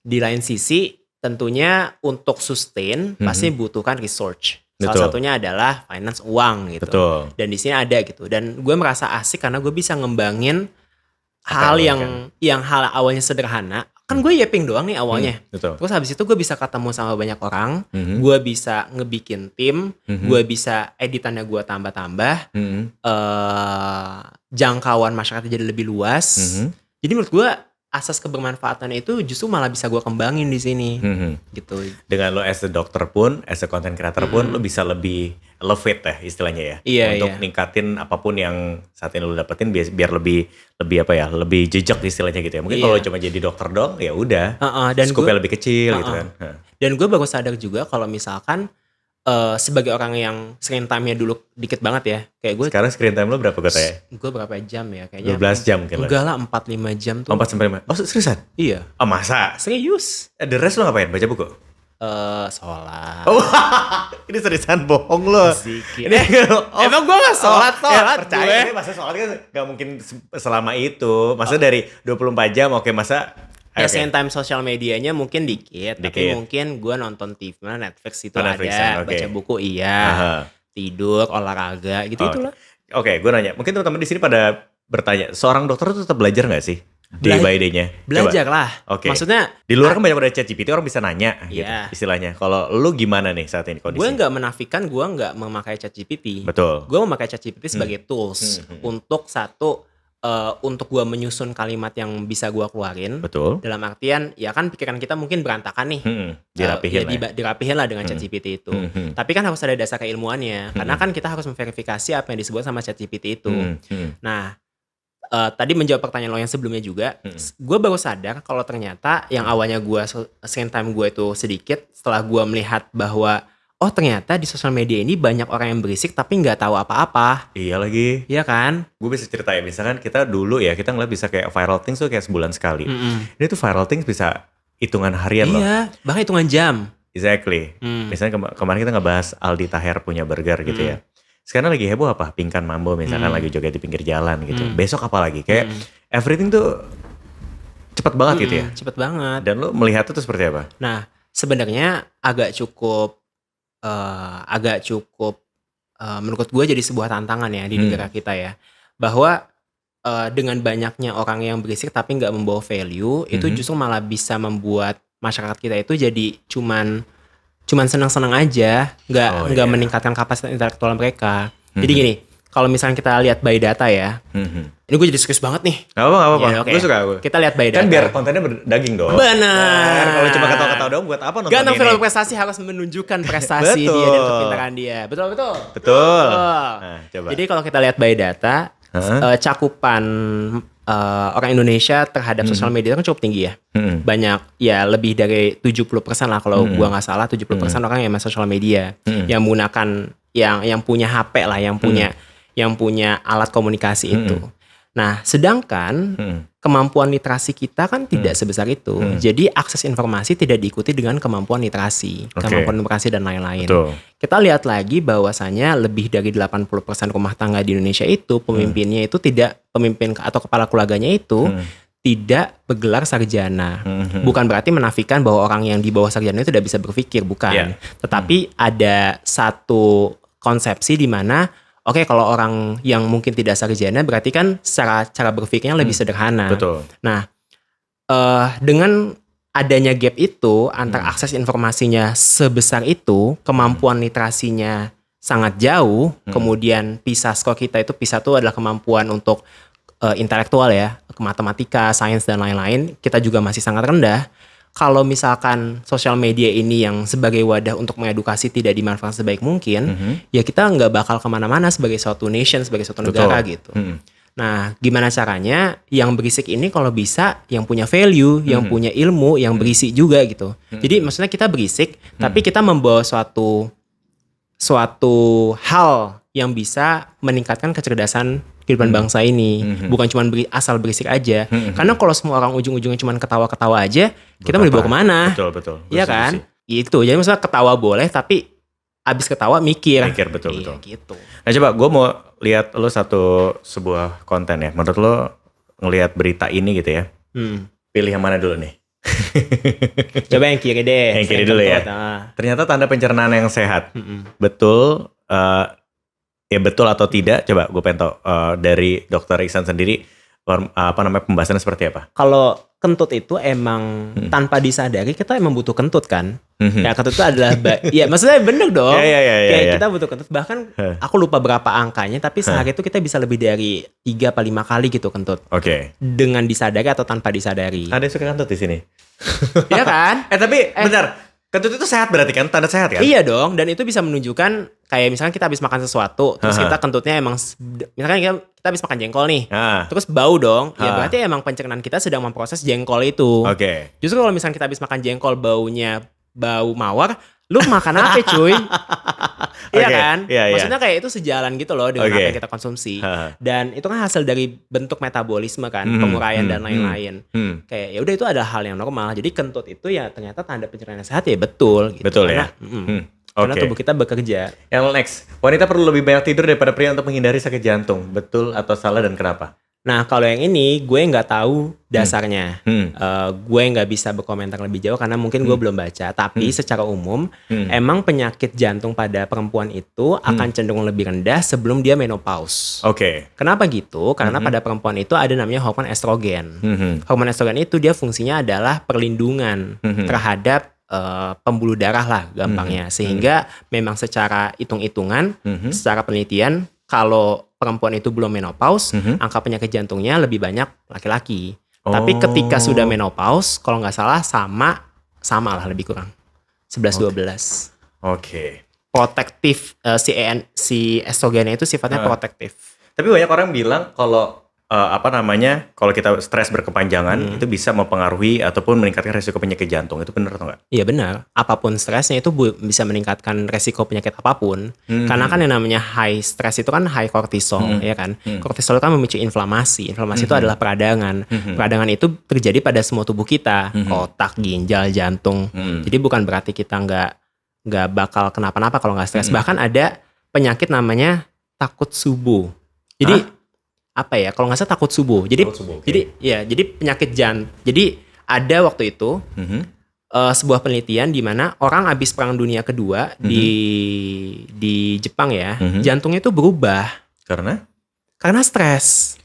Di lain sisi, tentunya untuk sustain pasti butuhkan research. Salah satunya adalah finance, uang gitu. Betul. Dan di sini ada gitu. Dan gue merasa asik karena gue bisa ngembangin hal yang hal awalnya sederhana. Kan gue yaping doang nih awalnya. Terus habis itu gue bisa ketemu sama banyak orang, gue bisa ngebikin tim, gue bisa editannya gue tambah-tambah, jangkauan masyarakat jadi lebih luas. Jadi menurut gue asas kebermanfaatannya itu justru malah bisa gue kembangin di sini, gitu. Dengan lo as a dokter pun, as a content creator pun, lo bisa lebih elevate ya istilahnya ya, untuk ningkatin apapun yang saat ini lo dapetin biar lebih lebih jejak istilahnya gitu ya. Mungkin kalau cuma jadi dokter dong, ya udah, skupnya lebih kecil gitu kan. Dan gue baru sadar juga kalau misalkan sebagai orang yang screen time-nya dulu dikit banget ya, kayak gue. Sekarang screen time lo berapa katanya? Gue berapa jam ya kayaknya? 12 jam mungkin. Enggak lah, 4-5 jam tuh. 4-5. Oh seriusan? Iya. Oh masa? Serius. The rest lo ngapain? Baca buku? Sholat. Oh, ini seriusan bohong lo. Emang gue gak sholat? Percaya gue. Masa sholat kan gak mungkin selama itu. Masa dari 24 jam, oke masa... Ya screen time sosial medianya mungkin dikit. Tapi mungkin gue nonton TV, Netflix itu ada. Baca buku tidur, olahraga, gitu-gitulah. Oke, gue nanya. Mungkin teman-teman di sini pada bertanya, seorang dokter itu tetap belajar gak sih? Day by day-nya? Belajar lah. Maksudnya di luar kan banyak udah ChatGPT, orang bisa nanya gitu istilahnya. Kalau lu gimana nih saat ini kondisi? Gue gak menafikan gue gak memakai ChatGPT. Betul. Gue memakai ChatGPT sebagai tools untuk satu untuk gua menyusun kalimat yang bisa gua keluarin. Betul. Dalam artian ya kan pikiran kita mungkin berantakan nih. Dirapihin dirapihin lah dengan ChatGPT itu. Tapi kan harus ada dasar keilmuannya. Karena kan kita harus memverifikasi apa yang disebut sama ChatGPT itu. Nah, tadi menjawab pertanyaan lo yang sebelumnya juga, gue baru sadar kalau ternyata yang awalnya gue screen time gue itu sedikit, setelah gue melihat bahwa oh ternyata di sosial media ini banyak orang yang berisik tapi nggak tahu apa-apa. Iya lagi. Iya kan? Gue bisa cerita ya, misalkan kita dulu ya, kita ngeliat bisa kayak viral things tuh kayak sebulan sekali. Ini tuh viral things bisa hitungan harian loh. Iya, bahkan hitungan jam. Exactly. Misalnya kemarin kita ngebahas Aldi Taher punya burger gitu ya. Sekarang lagi heboh apa? Pingkan Mambo misalkan lagi joget di pinggir jalan gitu. Besok apa lagi? Kayak everything tuh cepet banget gitu ya. Cepet banget. Dan lo melihat itu seperti apa? Nah, sebenarnya agak cukup menurut gue jadi sebuah tantangan ya di negara kita ya, bahwa dengan banyaknya orang yang berisik tapi nggak membawa value, itu justru malah bisa membuat masyarakat kita itu jadi cuman senang-senang aja, nggak meningkatkan kapasitas intelektual mereka. Jadi gini, kalau misalnya kita lihat by data ya, ini gue jadi serius banget nih. Gak apa-apa, Ya, gue suka gue. Kita lihat by data. Kan biar kontennya berdaging dong. Benar. Kalau cuma ketawa-ketawa dong, buat apa nonton Ganteng ini? Film Prestasi harus menunjukkan prestasi dia dan kepintaran dia. Betul. Betul. Nah, coba. Jadi kalau kita lihat by data, cakupan orang Indonesia terhadap sosial media kan cukup tinggi ya. Banyak ya, lebih dari 70% lah kalau gua nggak salah, 70% orang yang main sosial media, yang menggunakan yang punya HP lah, yang punya alat komunikasi itu. Nah, sedangkan kemampuan literasi kita kan tidak sebesar itu. Jadi akses informasi tidak diikuti dengan kemampuan literasi, kemampuan literasi dan lain-lain. Kita lihat lagi bahwasanya lebih dari 80% rumah tangga di Indonesia itu pemimpinnya itu tidak, pemimpin atau kepala keluarganya itu tidak bergelar sarjana. Bukan berarti menafikan bahwa orang yang di bawah sarjana itu tidak bisa berpikir, bukan. Tetapi ada satu konsepsi di mana oke, kalau orang yang mungkin tidak sarjana berarti kan cara berpikirnya lebih sederhana. Betul. Nah, dengan adanya gap itu antar akses informasinya sebesar itu, kemampuan literasinya sangat jauh, kemudian PISA score kita itu, PISA itu adalah kemampuan untuk intelektual ya, ke matematika, sains dan lain-lain, kita juga masih sangat rendah. Kalau misalkan sosial media ini yang sebagai wadah untuk mengedukasi tidak dimanfaatkan sebaik mungkin, ya kita nggak bakal kemana-mana sebagai suatu nation, sebagai suatu negara gitu. Nah, gimana caranya yang berisik ini kalau bisa yang punya value, yang punya ilmu, yang berisi juga gitu. Jadi maksudnya kita berisik, tapi kita membawa suatu hal yang bisa meningkatkan kecerdasan kehidupan bangsa ini. Bukan cuma asal berisik aja. Karena kalau semua orang ujung-ujungnya cuma ketawa-ketawa aja, kita mau dibawa kemana? Betul. Iya kan? Itu. Jadi maksudnya ketawa boleh, tapi abis ketawa mikir. Betul. Gitu. Nah coba gue mau lihat lo sebuah konten ya. Menurut lo ngelihat berita ini gitu ya. Pilih yang mana dulu nih? Coba yang kiri deh. Yang kiri dulu ya. Ternyata tanda pencernaan yang sehat. Betul. Ya betul atau tidak? Coba gue pengen tahu dari Dokter Iksan sendiri pembahasannya seperti apa? Kalau kentut itu emang tanpa disadari kita emang butuh kentut kan? Ya kentut itu adalah ya maksudnya bener dong. Kayak kita butuh kentut. Bahkan aku lupa berapa angkanya, tapi sehari itu kita bisa lebih dari 3 atau 5 kali gitu kentut. Dengan disadari atau tanpa disadari. Ada yang suka kentut di sini? Iya kan? Tapi bentar. Kentut itu sehat berarti kan? Tanda sehat kan? Iya dong. Dan itu bisa menunjukkan kayak misalnya kita habis makan sesuatu, terus kita kentutnya emang, misalkan kita habis makan jengkol nih, terus bau dong, ya berarti emang pencernaan kita sedang memproses jengkol itu. Justru kalau misalnya kita habis makan jengkol baunya bau mawar, lu makan apa cuy? Iya kan? Maksudnya kayak itu sejalan gitu loh dengan apa yang kita konsumsi. Dan itu kan hasil dari bentuk metabolisme kan, penguraian dan lain-lain. Kayak ya udah itu adalah hal yang normal. Jadi kentut itu ya ternyata tanda pencernaan yang sehat ya betul. Gitu. Betul karena, ya. Karena tubuh kita bekerja. Yang next, wanita perlu lebih banyak tidur daripada pria untuk menghindari sakit jantung. Betul atau salah dan kenapa? Nah kalau yang ini gue nggak tahu dasarnya. Gue nggak bisa berkomentar lebih jauh karena mungkin gue belum baca. Tapi secara umum emang penyakit jantung pada perempuan itu akan cenderung lebih rendah sebelum dia menopause. Kenapa gitu? Karena pada perempuan itu ada namanya hormon estrogen. Hormon estrogen itu dia fungsinya adalah perlindungan terhadap pembuluh darah lah gampangnya. Sehingga memang secara hitung-hitungan, secara penelitian, kalau perempuan itu belum menopause, angka penyakit jantungnya lebih banyak laki-laki. Tapi ketika sudah menopause, kalau nggak salah sama lah lebih kurang 11-12. Oke. Protektif, si estrogennya itu sifatnya protektif. Tapi banyak orang bilang kalau kalau kita stres berkepanjangan itu bisa mempengaruhi ataupun meningkatkan resiko penyakit jantung. Itu benar atau enggak? Iya benar. Apapun stresnya itu bisa meningkatkan resiko penyakit apapun. Karena kan yang namanya high stress itu kan high cortisol, ya kan. Cortisol kan memicu inflamasi. Inflamasi itu adalah peradangan. Peradangan itu terjadi pada semua tubuh kita, otak, ginjal, jantung. Jadi bukan berarti kita nggak bakal kenapa-napa kalau nggak stres. Bahkan ada penyakit namanya takut subuh. Jadi apa ya, kalau nggak salah takut subuh. Jadi jadi penyakit Jadi ada waktu itu sebuah penelitian di mana orang habis Perang Dunia Kedua di Jepang ya, jantungnya itu berubah karena stres.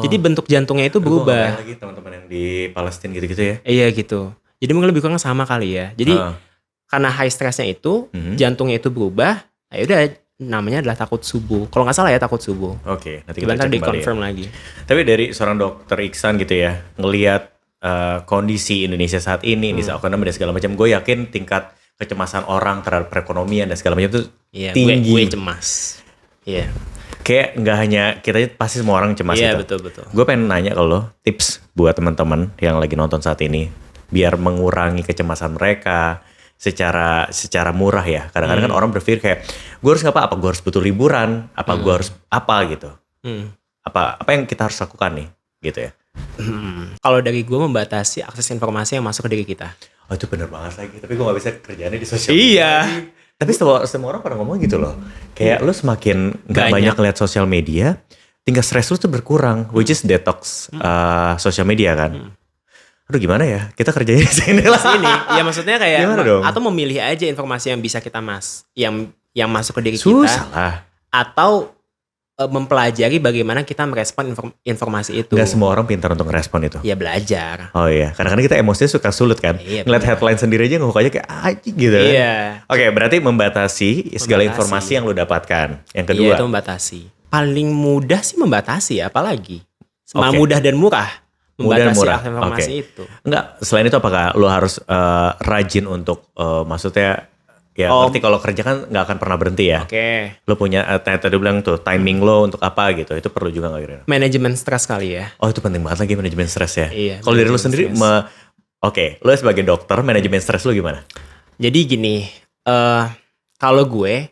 Jadi bentuk jantungnya itu berubah. Lagi teman-teman yang di Palestina gitu-gitu ya. Iya gitu. Jadi mungkin lebih kurang sama kali ya. Jadi karena high stressnya itu, jantungnya itu berubah. Ya udah, namanya adalah takut subuh. Kalau nggak salah ya takut subuh. Oke, nanti kita cek di-confirm lagi. Tapi dari seorang dokter Iksan gitu ya, ngelihat kondisi Indonesia saat ini, di ekonomi dan segala macam, gue yakin tingkat kecemasan orang terhadap perekonomian dan segala macam itu tinggi. Gue cemas. Iya. Kayak nggak hanya kita, pasti semua orang cemas. Iya, betul. Gue pengen nanya ke lo, tips buat teman-teman yang lagi nonton saat ini, biar mengurangi kecemasan mereka secara murah ya. Kadang-kadang kan orang berpikir kayak, gue harus apa gue harus butuh liburan, gue harus apa gitu. Apa yang kita harus lakukan nih gitu ya. Kalau dari gue, membatasi akses informasi yang masuk ke diri kita. Oh itu bener banget lagi. Tapi gue gak bisa kerjaannya di sosial media. Iya. Tapi semua orang pada ngomong gitu loh. Kayak lu semakin gak banyak lihat sosial media, tingkat stres lu tuh berkurang. Which is detox sosial media kan. Aduh gimana ya, kita kerjanya di sini lah. Ya maksudnya kayak atau memilih aja informasi yang bisa kita yang masuk ke diri kita. Lah. Atau mempelajari bagaimana kita merespon informasi itu. Gak semua orang pintar untuk merespon itu. Ya belajar. Oh iya, kadang-kadang kita emosinya suka sulit kan. Iya, ngeliat headline sendiri aja nge-hook aja kayak anjing gitu. Iya. Oke, berarti membatasi segala informasi yang lu dapatkan. Yang kedua. Iya, itu membatasi. Paling mudah sih membatasi, apalagi. Mudah dan murah. Membatasi akses informasi itu. Enggak, selain itu apakah lo harus rajin untuk maksudnya ya berarti kalau kerja kan nggak akan pernah berhenti ya. Oke. Lo punya tadi bilang tuh timing lo untuk apa gitu, itu perlu juga nggak kira-kira? Manajemen stres kali ya. Oh itu penting banget lagi manajemen stres ya. Iya. Kalau dari lo sendiri, lo sebagai dokter manajemen stres lo gimana? Jadi gini, kalau gue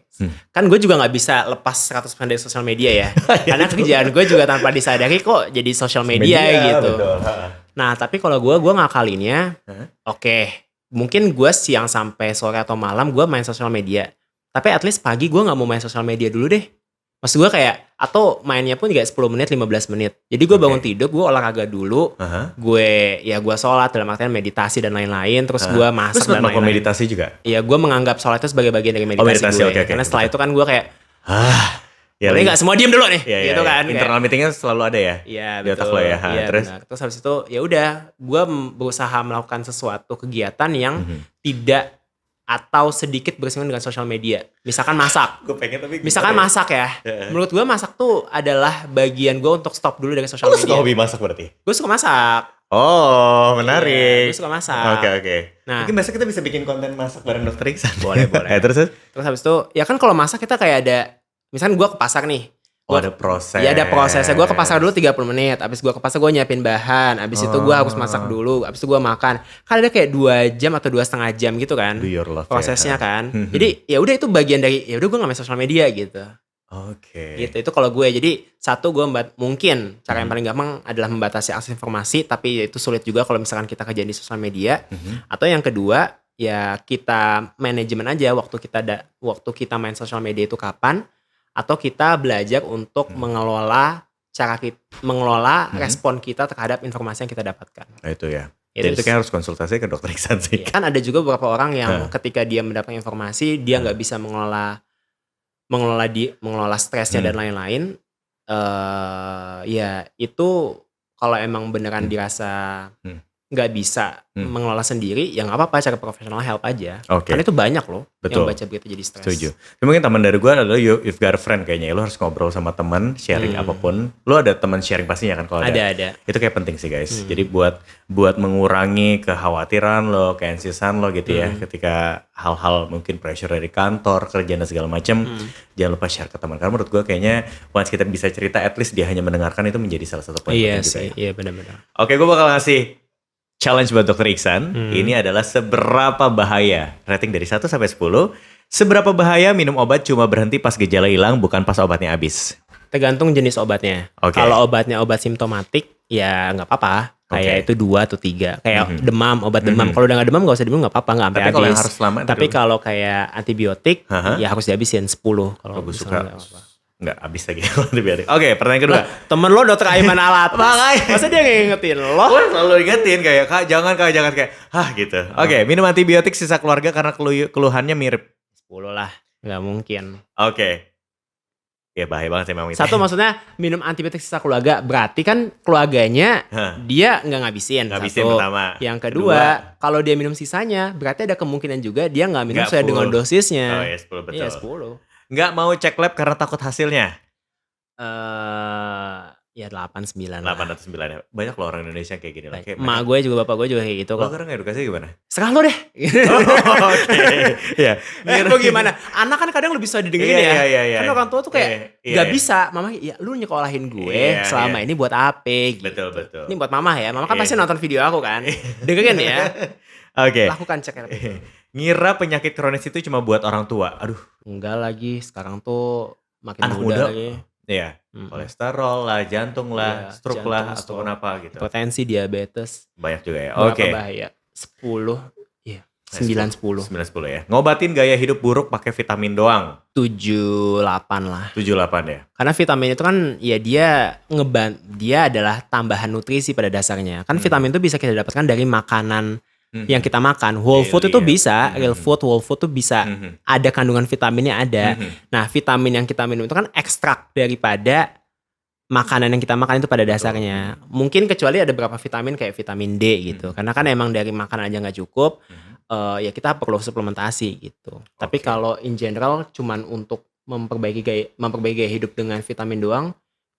kan gue juga nggak bisa lepas 100% dari sosial media ya. Karena kerjaan gue juga tanpa disadari kok jadi sosial media gitu. Betul. Nah tapi kalau gue ngakalinnya, mungkin gue siang sampai sore atau malam gue main sosial media. Tapi at least pagi gue nggak mau main sosial media dulu deh. Maksud gue kayak, atau mainnya pun juga 10 menit, 15 menit. Jadi gue bangun tidur, gue olahraga dulu. Gue sholat dalam artian meditasi dan lain-lain. Terus gue masak dan lain-lain. Meditasi juga? Iya, gue menganggap sholat itu sebagai bagian dari meditasi gue. Okay, karena setelah itu kan gue kayak, boleh gak semua diem dulu nih? Gitu kan. Internal meetingnya selalu ada ya? Iya, betul. Di otak lo ya? Terus? Terus habis itu, ya udah, gue berusaha melakukan sesuatu kegiatan yang tidak atau sedikit bersinggungan dengan sosial media. Misalkan masak. Misalkan masak ya. Menurut gue masak tuh adalah bagian gue untuk stop dulu dari sosial media. Lu suka hobi masak berarti? Gue suka masak. Oh, menarik. Gue suka masak. Oke. Nah, mungkin besok kita bisa bikin konten masak bareng Dokter Iksan. Boleh. Terus habis itu, ya kan kalau masak kita kayak ada, misalkan gue ke pasar nih. Ada proses. Iya ada prosesnya. Gue ke pasar dulu 30 menit. Abis gue ke pasar gue nyiapin bahan. Abis itu gue harus masak dulu. Abis itu gue makan. Kan ada kayak 2 jam atau 2,5 jam gitu kan. Prosesnya kan. Jadi ya udah itu bagian dari, ya udah gue gak main sosial media gitu. Oke. Gitu itu kalau gue. Jadi satu gue mungkin cara yang paling gampang adalah membatasi akses informasi. Tapi itu sulit juga kalau misalkan kita kerja di sosial media. Atau yang kedua ya kita manajemen aja waktu kita main sosial media itu kapan. Atau kita belajar untuk mengelola respon kita terhadap informasi yang kita dapatkan. Itu ya. Jadi itu kayak harus konsultasi ke Dokter Iksan sih. Kan ada juga beberapa orang yang ketika dia mendapatkan informasi dia nggak bisa mengelola stresnya dan lain-lain. Ya itu kalau emang beneran dirasa nggak bisa mengelola sendiri, ya nggak apa-apa, cari profesional help aja. Oke. Karena itu banyak loh Betul. yang baca berita jadi stres. Setuju. Tapi mungkin teman dari gue adalah you've got a friend kayaknya. Lo harus ngobrol sama teman, sharing apapun. Lo ada teman sharing pastinya kan kalau Ada. Itu kayak penting sih guys. Jadi buat mengurangi kekhawatiran lo, keanxiesan lo gitu ya. Ketika hal-hal mungkin pressure dari kantor, kerjaan dan segala macam, jangan lupa share ke teman. Karena menurut gue kayaknya once kita bisa cerita, at least dia hanya mendengarkan, itu menjadi salah satu poin penting juga ya. Iya benar-benar. Oke, gue bakal ngasih challenge buat Dr. Iksan. Ini adalah seberapa bahaya. Rating dari 1 sampai 10. Seberapa bahaya minum obat cuma berhenti pas gejala hilang, bukan pas obatnya habis? Tergantung jenis obatnya. Oke. Kalau obatnya obat simptomatik, ya nggak apa-apa. Kayak itu 2 atau 3. Kayak demam, obat demam. Kalau udah nggak demam, nggak usah diminum, nggak apa-apa, nggak sampai Tapi kalau habis. yang harus lama, Tapi kalau kayak antibiotik, Haha. ya harus dihabisin 10. Kalau gue misalnya suka nggak apa-apa. nggak habis lagi kalau antibiotik. Oke, pertanyaan kedua. Temen lo dokter Aiman Alat. Makanya. Masa dia ngingetin lo? Gue selalu ingetin kayak, kak jangan kayak, gitu. Oke, minum antibiotik sisa keluarga karena keluhannya mirip. 10 lah. Nggak mungkin. Oke. Ya bahaya banget sih memang itu. Satu maksudnya minum antibiotik sisa keluarga. Berarti kan keluarganya Hah. dia nggak ngabisin. Ngabisin Satu. pertama. Yang kedua, kalau dia minum sisanya, berarti ada kemungkinan juga dia nggak minum Nggak sesuai dengan full. dosisnya. Oh ya 10 betul. Iya 10. Nggak mau cek lab karena takut hasilnya. Ya 8, 9 8 lah. atau 9 ya. Banyak loh orang Indonesia yang kayak gini lah. Kayak Emak gue juga bapak gue juga kayak gitu Lo kok. sekarang edukasi gimana? Serah lo deh. Oke. Iya. Lo gimana? Anak kan kadang lebih susah didengerin ya. Iya. Kan orang tua tuh kayak Iya, gak iya. bisa. Mama ya lu nyekolahin gue Iya, selama iya. ini buat apa gitu. Betul. Ini buat mama ya. Mama kan Iya. pasti nonton video aku kan. Dengerin ya. Oke. Lakukan cek itu. Ngira penyakit kronis itu cuma buat orang tua. Aduh. Enggak lagi. Sekarang tuh makin Anak muda muda. lagi. Iya. Kolesterol lah, jantung lah, Iya, stroke jantung, lah, stroke. ataupun apa gitu. Hipertensi, diabetes. Banyak juga ya. Berapa Oke. bahaya? 10. Iya. 9, 10. 9-10 ya. Ngobatin gaya hidup buruk pakai vitamin doang. 7, 8 lah. 7-8 ya. Karena vitamin itu kan ya dia adalah tambahan nutrisi pada dasarnya. Kan vitamin itu bisa kita dapatkan dari makanan yang kita makan. Whole food itu bisa, real food, whole food itu bisa. Ada kandungan vitaminnya ada. Nah, vitamin yang kita minum itu kan ekstrak daripada makanan yang kita makan itu pada dasarnya. Mungkin kecuali ada beberapa vitamin kayak vitamin D gitu. Karena kan emang dari makan aja nggak cukup. Ya kita perlu suplementasi gitu. Tapi kalau in general cuman untuk memperbaiki gaya hidup dengan vitamin doang,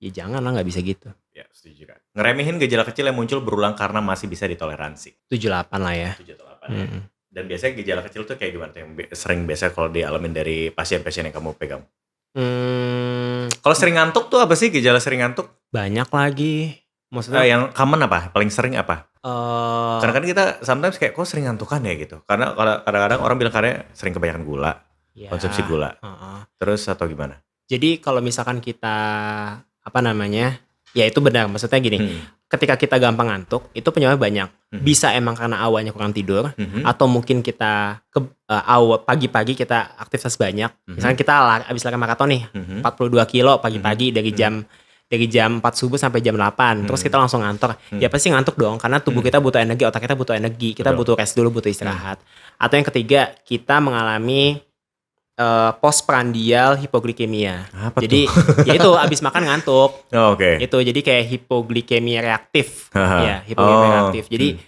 ya jangan lah, nggak bisa gitu. Ya, setuju kan. Ngeremehin gejala kecil yang muncul berulang karena masih bisa ditoleransi. 7-8 lah ya. 7-8 ya. Dan biasanya gejala kecil tuh kayak gimana tuh yang sering biasa kalau dialamin dari pasien-pasien yang kamu pegang? Kalau sering ngantuk tuh apa sih gejala sering ngantuk? Banyak lagi. Maksudnya Yang common apa? Paling sering apa? Karena kan kita sometimes kayak kok sering ngantukan ya gitu. Karena kadang-kadang orang bilang karena sering kebanyakan gula, ya, konsumsi gula. Terus atau gimana? Jadi kalau misalkan kita ya itu benar. Maksudnya gini, ketika kita gampang ngantuk, itu penyebabnya banyak. Bisa emang karena awalnya kurang tidur, atau mungkin kita pagi-pagi kita aktivitas banyak. Misalkan kita habis lari maraton nih, 42 kilo pagi-pagi dari jam 4 subuh sampai jam 8. Terus kita langsung ngantor. Ya pasti ngantuk dong, karena tubuh kita butuh energi, otak kita butuh energi. Kita butuh rest dulu, butuh istirahat. Atau yang ketiga, kita mengalami postprandial hipoglikemia. Apa Jadi ya itu abis makan ngantuk. Oh, oke. Itu jadi kayak hipoglikemia reaktif. Ya, hipoglikemia reaktif. Jadi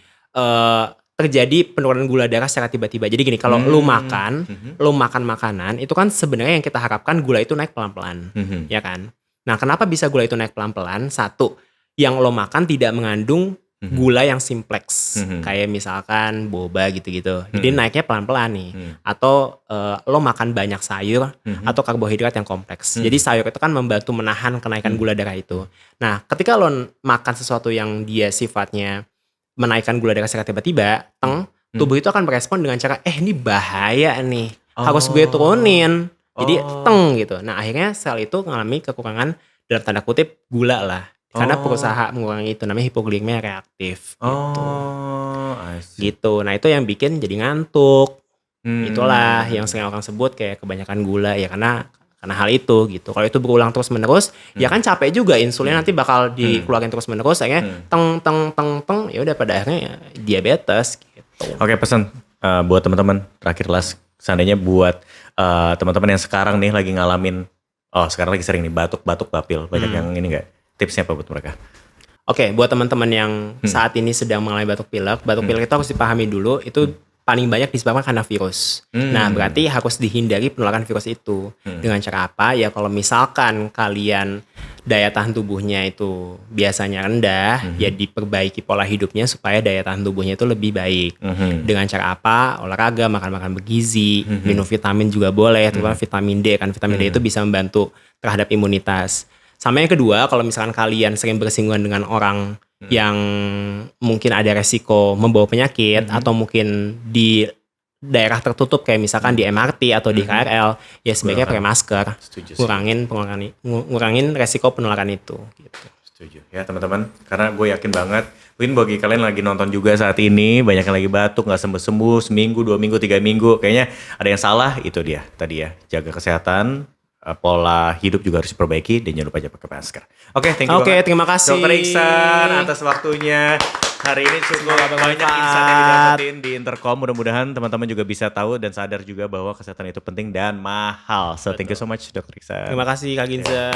terjadi penurunan gula darah secara tiba-tiba. Jadi gini, kalau lu makan makanan, itu kan sebenarnya yang kita harapkan gula itu naik pelan-pelan. Ya kan? Nah, kenapa bisa gula itu naik pelan-pelan? Satu, yang lo makan tidak mengandung gula yang simplex. Kayak misalkan boba gitu-gitu. Jadi naiknya pelan-pelan nih. Atau lo makan banyak sayur atau karbohidrat yang kompleks. Jadi sayur itu kan membantu menahan kenaikan gula darah itu. Nah, ketika lo makan sesuatu yang dia sifatnya menaikkan gula darah secara tiba-tiba, tubuh itu akan berespon dengan cara, ini bahaya nih. Harus gue turunin. Jadi gitu. Nah, akhirnya sel itu mengalami kekurangan dalam tanda kutip gula lah. Karena berusaha mengurangi itu, namanya hipoglikemia reaktif I see. gitu. Nah itu yang bikin jadi ngantuk. Itulah yang sering orang sebut kayak kebanyakan gula ya, karena hal itu gitu. Kalau itu berulang terus menerus, ya kan capek juga, insulin nanti bakal dikeluarin terus menerus, akhirnya teng ya udah pada akhirnya ya diabetes gitu. Oke, pesan buat teman-teman terakhir las, seandainya buat teman-teman yang sekarang nih lagi ngalamin, sekarang lagi sering nih batuk-batuk bapil, banyak yang ini enggak? Tipsnya apa buat mereka? Oke, buat teman-teman yang saat ini sedang mengalami batuk pilek itu harus dipahami dulu itu paling banyak disebabkan karena virus. Nah, berarti harus dihindari penularan virus itu. Dengan cara apa? Ya kalau misalkan kalian daya tahan tubuhnya itu biasanya rendah, ya diperbaiki pola hidupnya supaya daya tahan tubuhnya itu lebih baik. Dengan cara apa? Olahraga, makan-makan bergizi, minum vitamin juga boleh, terutama vitamin D kan. Vitamin D itu bisa membantu terhadap imunitas. Sama yang kedua, kalau misalkan kalian sering bersinggungan dengan orang yang mungkin ada resiko membawa penyakit atau mungkin di daerah tertutup kayak misalkan di MRT atau di KRL, ya sebaiknya pakai masker. Ngurangin resiko penularan itu. Gitu. Setuju ya teman-teman, karena gue yakin banget mungkin bagi kalian lagi nonton juga saat ini banyak yang lagi batuk nggak sembuh-sembuh, seminggu, 2 minggu, 3 minggu, kayaknya ada yang salah. Itu dia tadi ya, jaga kesehatan, pola hidup juga harus diperbaiki, dan jangan lupa aja pakai masker. Oke, thank you banget. Terima kasih Dr. Iksan atas waktunya. Hari ini cukup banyak insight yang didapetin di Intercom. Mudah-mudahan teman-teman juga bisa tahu dan sadar juga bahwa kesehatan itu penting dan mahal. So thank you so much Dr. Iksan. Terima kasih Kak Ginza.